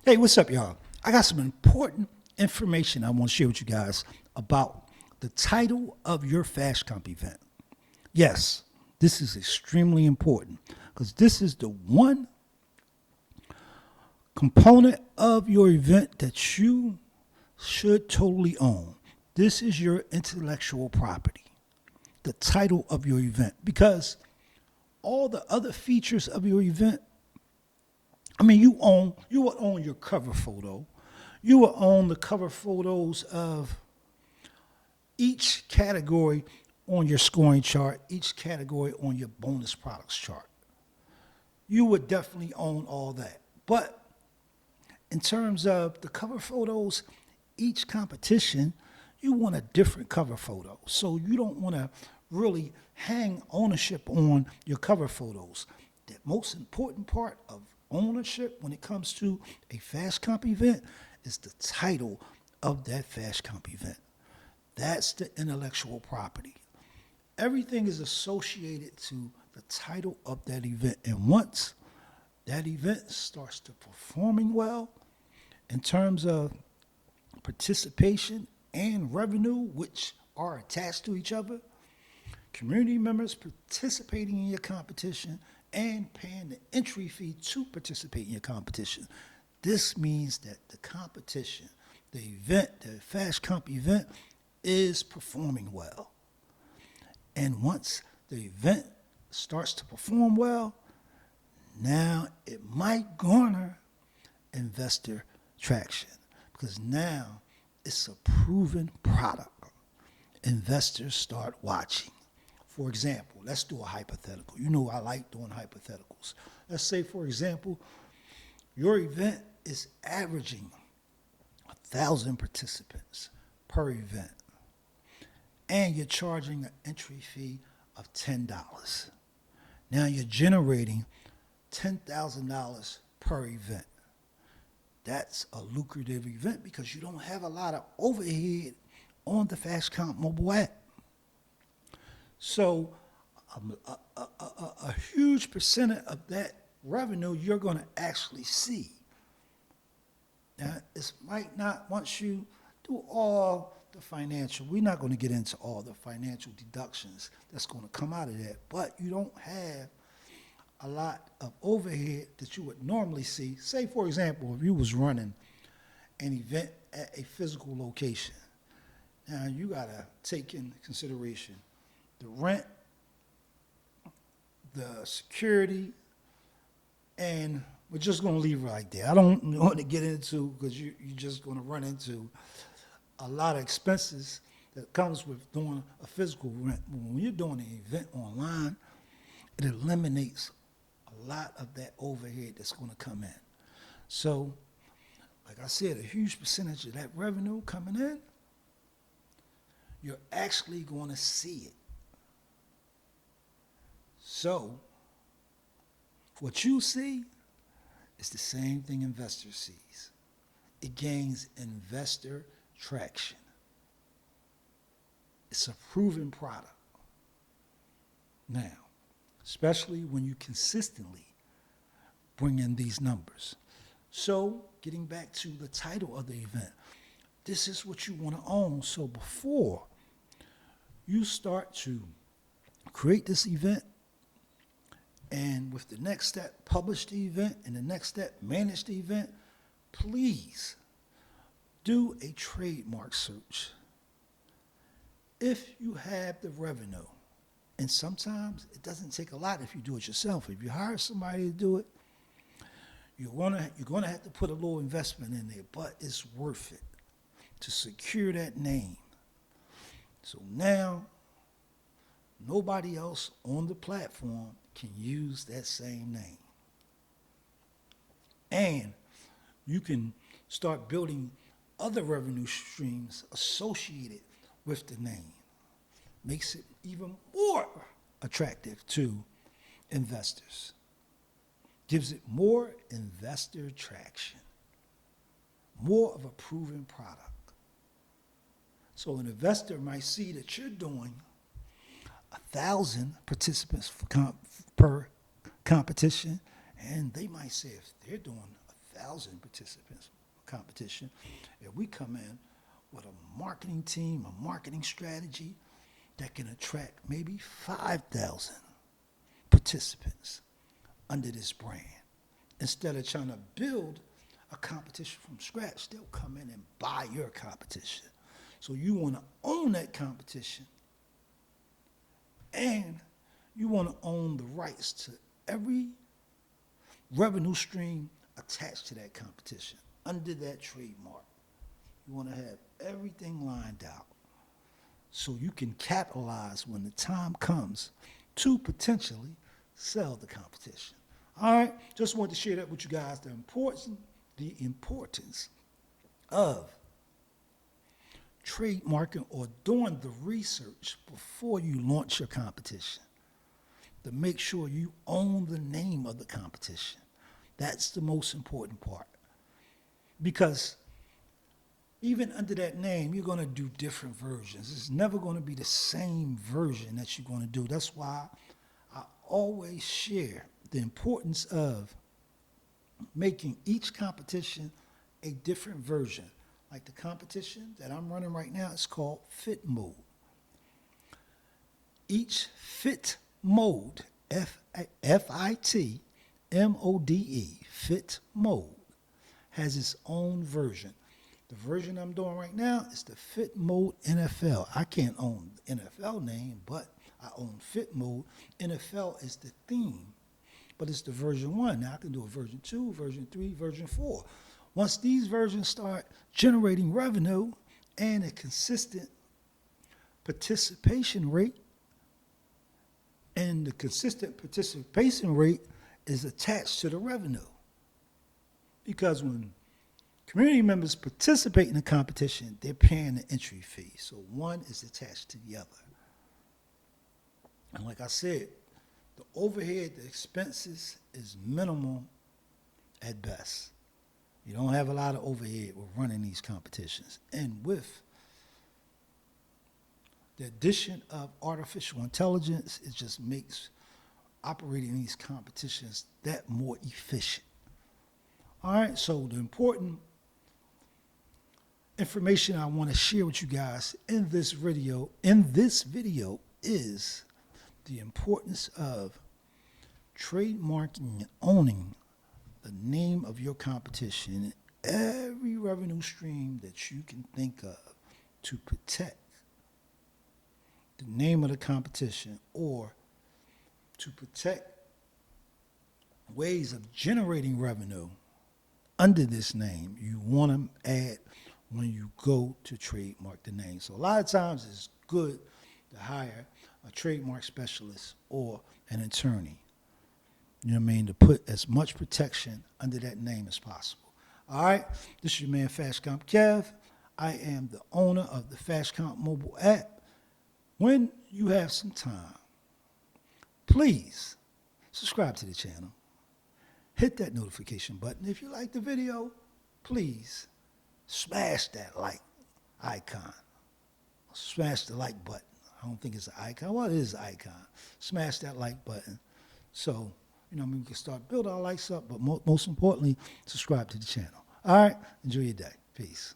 Hey, what's up, y'all? I got some important information I want to share with you guys about the title of your FashComp event. Yes, this is extremely important because this is the one component of your event that you should totally own. This is your intellectual property, the title of your event, because all the other features of your event, you will own your cover photo. You will own the cover photos of each category on your scoring chart, each category on your bonus products chart. You would definitely own all that. But in terms of the cover photos, each competition, you want a different cover photo. So you don't want to really hang ownership on your cover photos. The most important part of ownership when it comes to a FashComp event is the title of that FashComp event. That's the intellectual property. Everything is associated to the title of that event. And once that event starts to performing well in terms of participation and revenue, which are attached to each other, community members participating in your competition and paying the entry fee to participate in your competition. This means that the competition, the event, the FashComp event, is performing well. And once the event starts to perform well, now it might garner investor traction because now it's a proven product. Investors start watching. For example, let's do a hypothetical. You know I like doing hypotheticals. Let's say, for example, your event is averaging 1,000 participants per event, and you're charging an entry fee of $10. Now you're generating $10,000 per event. That's a lucrative event because you don't have a lot of overhead on the FashComp mobile app. So a huge percentage of that revenue you're going to actually see. Now, it might not, once you do all the financial, we're not going to get into all the financial deductions that's going to come out of that, but you don't have a lot of overhead that you would normally see. Say, for example, if you was running an event at a physical location. Now, you got to take into consideration the rent, the security, and we're just going to leave it right there. I don't want to get into because you're just going to run into a lot of expenses that comes with doing a physical rent. When you're doing an event online, it eliminates a lot of that overhead that's going to come in. So, like I said, a huge percentage of that revenue coming in, you're actually going to see it. So, what you see is the same thing investor sees. It gains investor traction. It's a proven product. Now, especially when you consistently bring in these numbers. So, getting back to the title of the event, this is what you want to own. So before you start to create this event, and with the next step, publish the event, and the next step, manage the event, please do a trademark search. If you have the revenue, and sometimes it doesn't take a lot if you do it yourself. If you hire somebody to do it, you're gonna have to put a little investment in there, but it's worth it to secure that name. So now, nobody else on the platform can use that same name. And you can start building other revenue streams associated with the name. Makes it even more attractive to investors. Gives it more investor traction. More of a proven product. So an investor might see that you're doing 1,000 participants per competition, and they might say if they're doing 1,000 participants competition, if we come in with a marketing team, a marketing strategy that can attract maybe 5,000 participants under this brand, instead of trying to build a competition from scratch, they'll come in and buy your competition. So you want to own that competition, and you want to own the rights to every revenue stream attached to that competition under that trademark. You want to have everything lined out so you can capitalize when the time comes to potentially sell the competition. All right, just wanted to share that with you guys, the importance of trademarking or doing the research before you launch your competition to make sure you own the name of the competition. That's the most important part. Because even under that name, you're going to do different versions. It's never going to be the same version that you're going to do. That's why I always share the importance of making each competition a different version. Like the competition that I'm running right now is called Fit Mode. Each Fit Mode, F-I-T-M-O-D-E, Fit Mode, has its own version. The version I'm doing right now is the Fit Mode NFL. I can't own the NFL name, but I own Fit Mode. NFL is the theme, but it's the version 1. Now I can do a version 2, version 3, version 4. Once these versions start generating revenue and a consistent participation rate, and the consistent participation rate is attached to the revenue. Because when community members participate in the competition, they're paying the entry fee. So one is attached to the other. And like I said, the overhead, the expenses is minimal at best. You don't have a lot of overhead with running these competitions. And with the addition of artificial intelligence, it just makes operating these competitions that more efficient. All right, so the important information I want to share with you guys in this video is the importance of trademarking and owning the name of your competition, every revenue stream that you can think of to protect the name of the competition or to protect ways of generating revenue under this name. You want to add when you go to trademark the name. So a lot of times it's good to hire a trademark specialist or an attorney. You know what I mean? To put as much protection under that name as possible. All right, this is your man FashComp Kev. I am the owner of the FashComp mobile app. When you have some time, please subscribe to the channel. Hit that notification button. If you like the video, please smash that like icon. Smash the like button. I don't think it's an icon. Well, it is an icon. Smash that like button. So, we can start building our likes up, but most importantly, subscribe to the channel. All right, enjoy your day. Peace.